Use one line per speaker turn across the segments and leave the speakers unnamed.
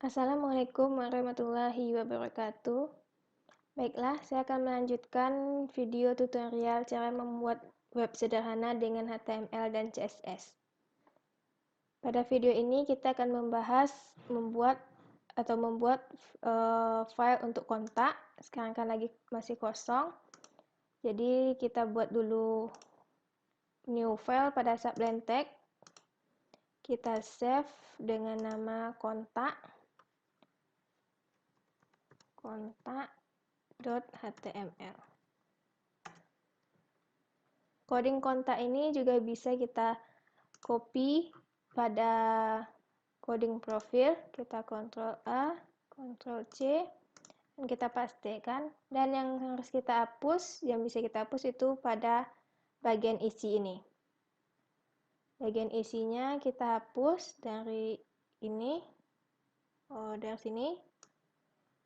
Assalamualaikum warahmatullahi wabarakatuh. Baiklah, saya akan melanjutkan video tutorial cara membuat web sederhana dengan HTML dan CSS. Pada video ini kita akan membahas membuat file untuk kontak. Sekarang kan lagi masih kosong. Jadi kita buat dulu new file pada subline tag. Kita save dengan nama kontak.html. Coding kontak ini juga bisa kita copy pada coding profil. Kita Ctrl A, Ctrl C, dan kita pastekan. Dan yang harus kita hapus, yang bisa kita hapus itu pada bagian isi ini. Bagian isinya kita hapus dari ini, dari sini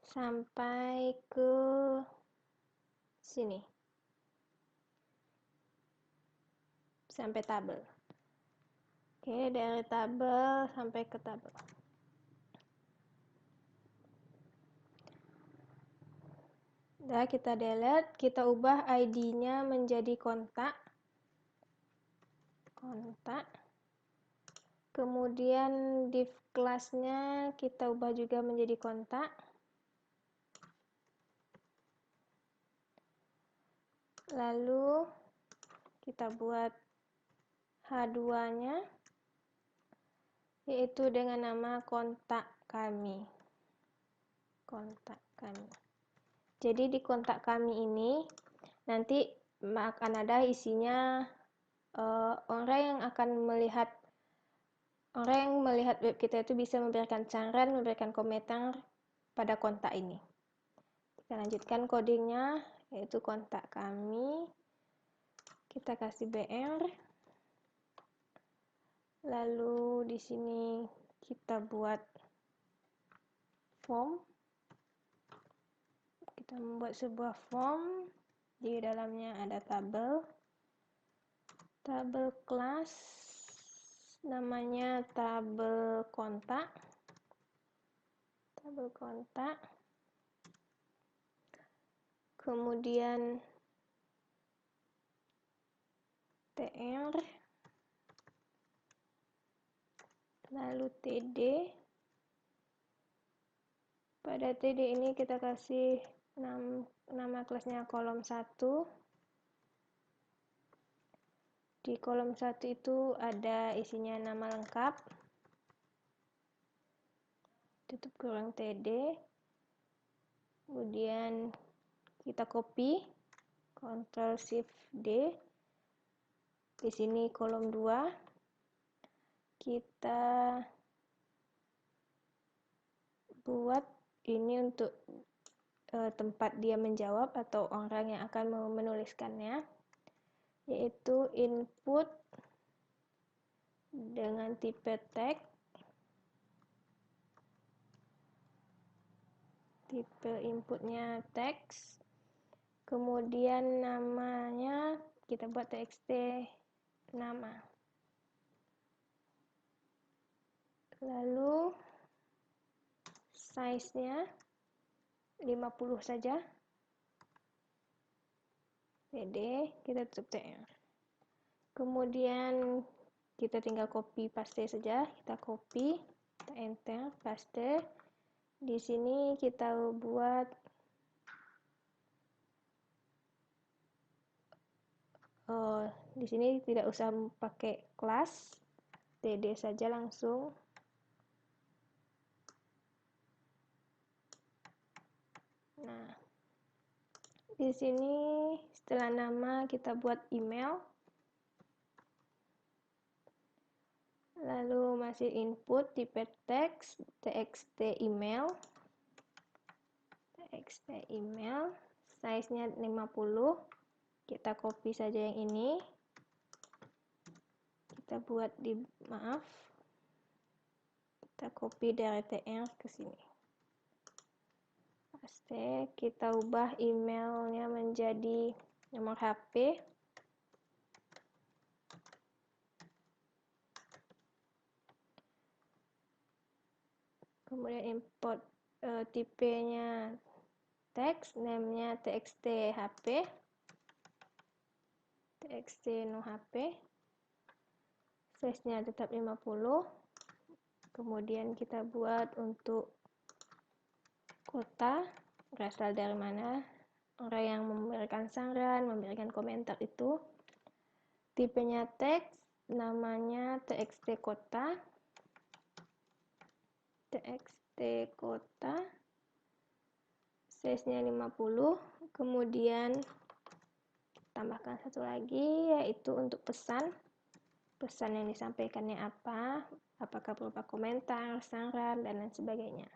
sampai ke sini, sampai tabel. Oke, dari tabel sampai ke tabel. Udah, kita delete, kita ubah ID-nya menjadi kontak. Kemudian div kelasnya kita ubah juga menjadi kontak. Lalu kita buat H2-nya, yaitu dengan nama kontak kami. Jadi di kontak kami ini nanti akan ada isinya orang yang melihat web kita itu bisa memberikan saran, memberikan komentar pada kontak ini. Kita lanjutkan codingnya, yaitu kontak kami. Kita kasih BR. Lalu di sini kita buat form. Kita membuat sebuah form. Di dalamnya ada tabel kelas, namanya tabel kontak. Kemudian TR, lalu TD. Pada TD ini kita kasih nama kelasnya kolom 1. Di kolom 1 itu ada isinya nama lengkap, tutup kurung TD. Kemudian kita copy, Ctrl Shift D. Di sini kolom 2. Kita buat ini untuk tempat dia menjawab atau orang yang akan menuliskannya, yaitu input dengan tipe tag, tipe inputnya teks, kemudian namanya kita buat txt nama, lalu size-nya 50 saja, PD, kita tutup TR. Kemudian kita tinggal copy paste saja, kita copy, kita enter, paste. Di sini kita buat di sini tidak usah pakai kelas, TD saja langsung. Nah, di sini setelah nama kita buat email. Lalu masih input tipe teks, txt email, size-nya 50. Kita copy saja yang ini. Kita buat kita copy dari TR ke sini. Paste, kita ubah emailnya menjadi nomor HP. kemudian import tipenya teks, name-nya txt hp, txt no hp, size-nya tetap 50. Kemudian kita buat untuk kota, berasal dari mana, orang yang memberikan saran, memberikan komentar itu. Tipenya teks, namanya txt kota, size-nya 50. Kemudian tambahkan satu lagi, yaitu untuk pesan yang disampaikannya apa, apakah berupa komentar, saran, dan lain sebagainya.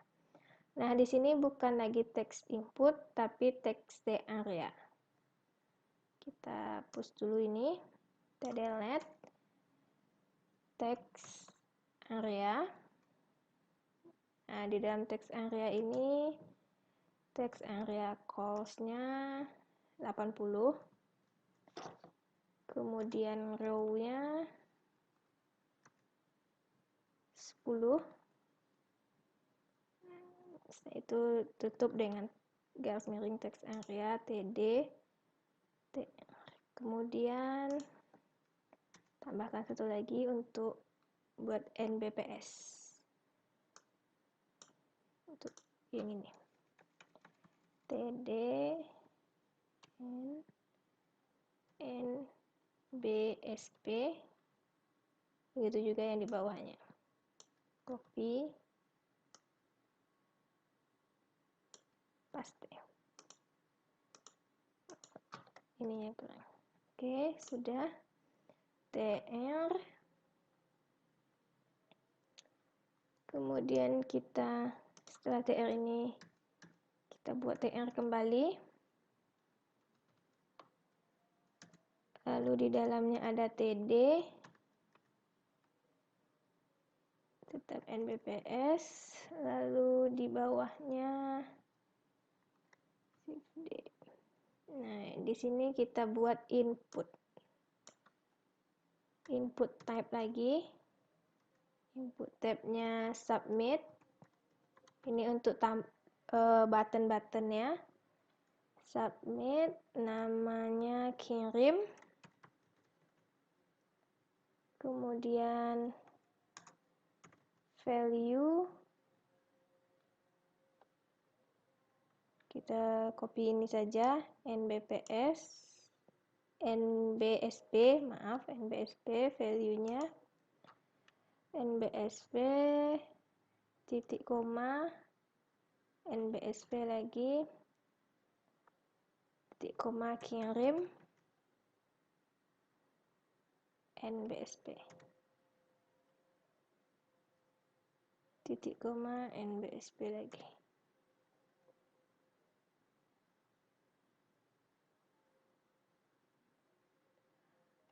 Nah, di sini bukan lagi teks input, tapi teks area. Kita hapus dulu ini, kita delete teks area. Nah, di dalam teks area ini, teks area calls-nya 80. Kemudian row-nya 10. Setelah itu tutup dengan garis miring teks area td. Kemudian tambahkan satu lagi untuk buat NBPS untuk yang ini, td NBSP, begitu juga yang di bawahnya. Copy, paste. Ininya kurang. Oke, sudah. TR. Kemudian kita setelah TR ini kita buat TR kembali. Lalu di dalamnya ada TD, tetap NBPS, lalu di bawahnya Shift D. Nah, di sini kita buat input type lagi. Input tab-nya submit. Ini untuk button-buttonnya. Submit, namanya kirim. Kemudian value, kita copy ini saja, NBSP, value-nya NBSP titik koma, NBSP lagi titik koma kirim, NBSP titik koma NBSP lagi.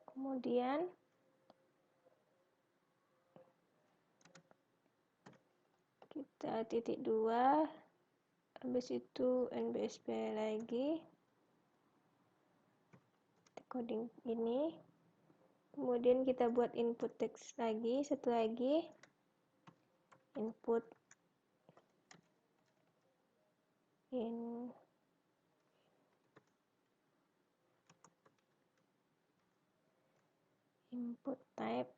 Kemudian kita titik 2, habis itu NBSP lagi, coding ini. Kemudian kita buat input teks lagi, satu lagi, input type,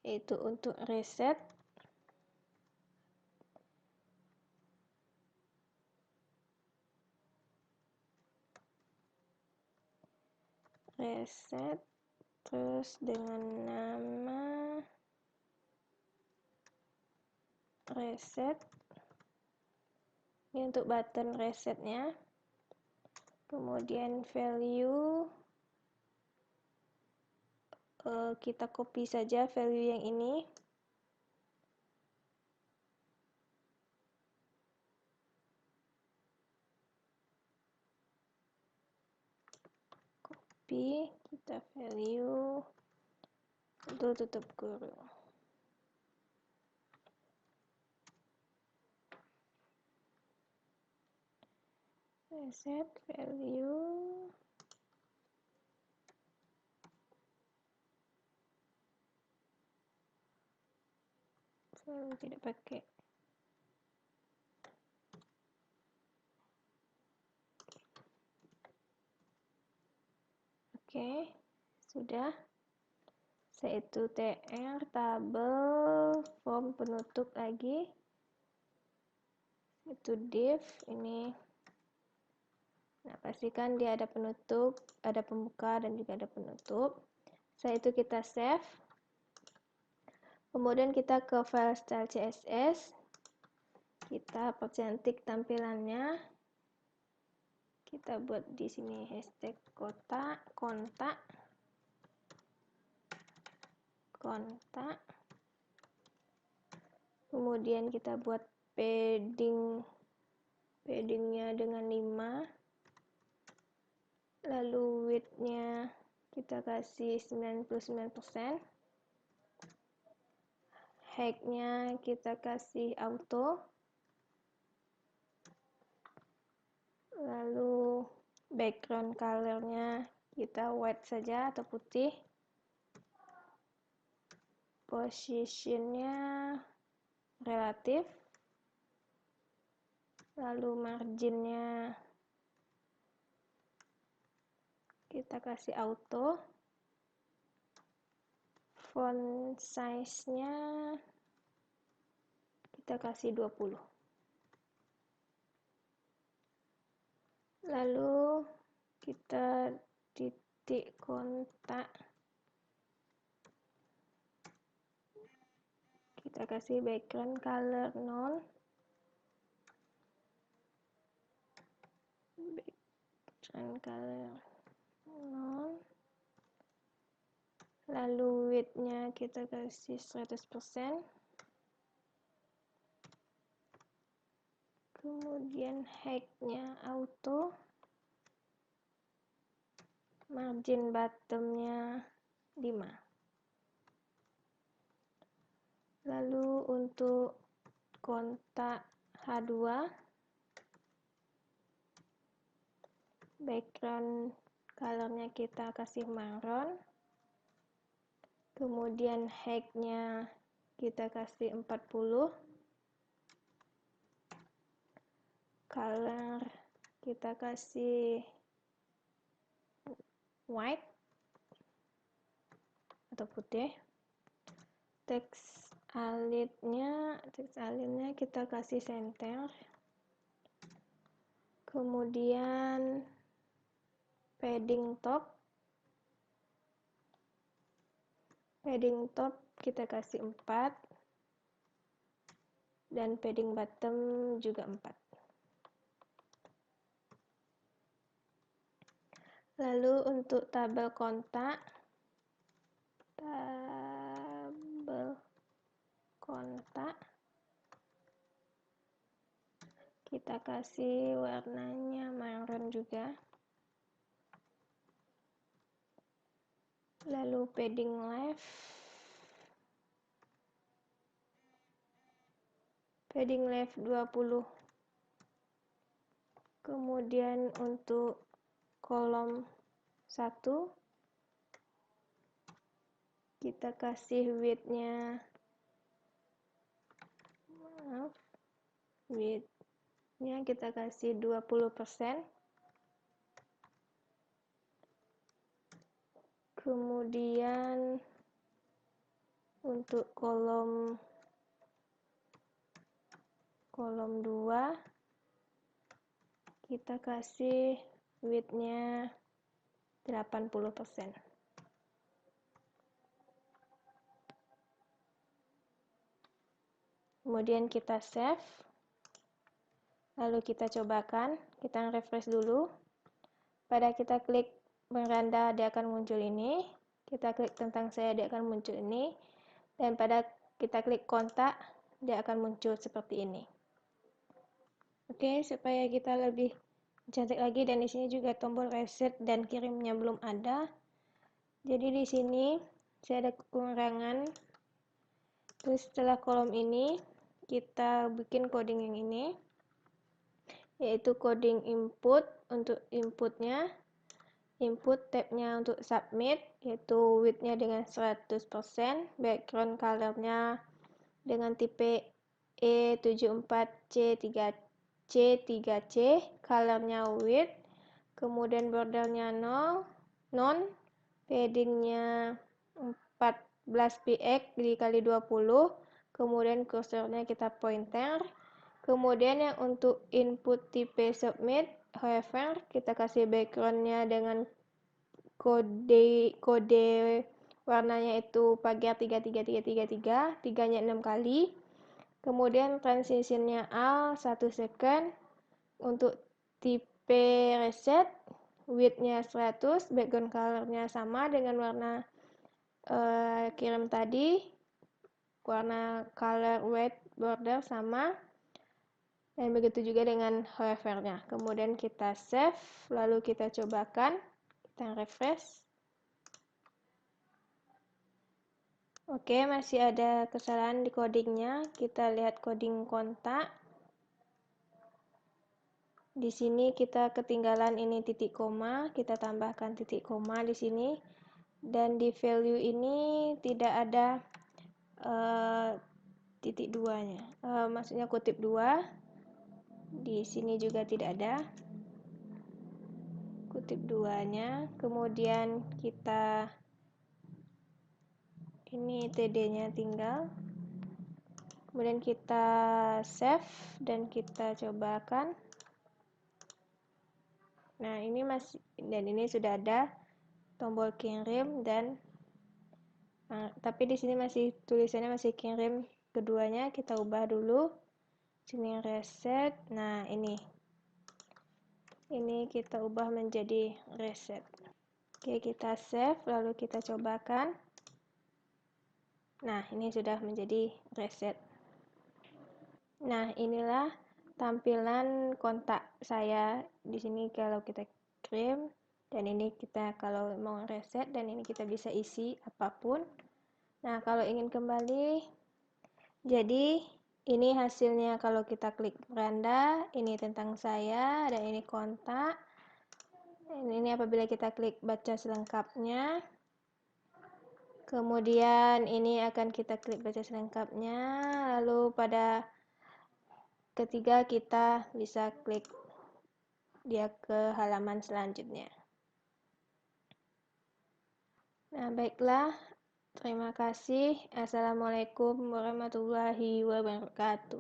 yaitu untuk reset. Terus dengan nama reset. Ini untuk button resetnya. Kemudian value, kita copy saja value yang ini. Copy, kita value untuk tutup kurung. Reset value. tidak pakai. Oke, sudah. Yaitu tr tabel form penutup lagi, itu div ini. Nah, pastikan dia ada penutup, ada pembuka dan juga ada penutup. Setelah itu kita save. Kemudian kita ke file style CSS. Kita percantik tampilannya. Kita buat di sini hashtag kontak. Kemudian kita buat paddingnya dengan 5. Lalu width-nya kita kasih 99%. Height-nya kita kasih auto. Lalu background color-nya kita white saja atau putih. Position-nya relatif. Lalu margin-nya kita kasih auto. Font size-nya kita kasih 20. Lalu kita titik kontak. Kita kasih background color 0. Background color 0. Lalu width-nya kita kasih 100%. Kemudian height-nya auto. Margin bottom-nya 5. Lalu untuk kontak H2, background color-nya kita kasih marron. Kemudian height-nya kita kasih 40. Color kita kasih white atau putih. Text align-nya kita kasih center. Kemudian padding top kita kasih 4 dan padding bottom juga 4. Lalu untuk tabel kontak kita kasih warnanya marron juga. Lalu padding left 20. Kemudian untuk kolom 1 kita kasih width-nya kita kasih 20%. Kemudian untuk kolom 2 kita kasih width-nya 80%. Kemudian kita save. Lalu kita cobakan, kita refresh dulu. Pada kita klik beranda, dia akan muncul ini. Kita klik tentang saya, dia akan muncul ini. Dan pada kita klik kontak, dia akan muncul seperti ini. Oke, supaya kita lebih cantik lagi, dan di sini juga tombol reset dan kirimnya belum ada. Jadi di sini saya ada kekurangan. Terus setelah kolom ini kita bikin coding yang ini, yaitu coding input. Untuk inputnya, input tabnya untuk submit, yaitu width-nya dengan 100%, background color-nya dengan tipe E74C3C, colornya white, kemudian bordernya non, paddingnya 14 px dikali 20, kemudian kursornya kita pointer. Kemudian yang untuk input tipe submit, however, kita kasih backgroundnya dengan kode warnanya itu pagar 33333, 3-nya 6 kali. Kemudian transitionnya al 1 second. Untuk tipe reset, width-nya 100, background color-nya sama dengan warna kirim tadi, warna color white border sama, dan begitu juga dengan hover-nya. Kemudian kita save, lalu kita cobakan, kita refresh. Oke, masih ada kesalahan di codingnya. Kita lihat coding kontak. Di sini kita ketinggalan ini titik koma, kita tambahkan titik koma di sini. Dan di value ini tidak ada titik 2-nya. Maksudnya kutip 2. Di sini juga tidak ada kutip 2-nya. Kemudian kita ini TD-nya tinggal. Kemudian kita save dan kita cobakan. Nah, ini masih, dan ini sudah ada tombol kirim dan tapi di sini masih tulisannya masih kirim keduanya. Kita ubah dulu. Sini reset. Nah, ini kita ubah menjadi reset. Oke, kita save lalu kita cobakan. Nah, ini sudah menjadi reset. Nah, inilah tampilan kontak saya di sini kalau kita kirim, dan ini kita kalau mau reset, dan ini kita bisa isi apapun. Nah, kalau ingin kembali, jadi ini hasilnya kalau kita klik beranda, ini tentang saya, dan ini kontak. Ini apabila kita klik baca selengkapnya. Kemudian ini akan kita klik baca selengkapnya, lalu pada ketiga kita bisa klik dia ke halaman selanjutnya. Nah, baiklah. Terima kasih. Assalamualaikum warahmatullahi wabarakatuh.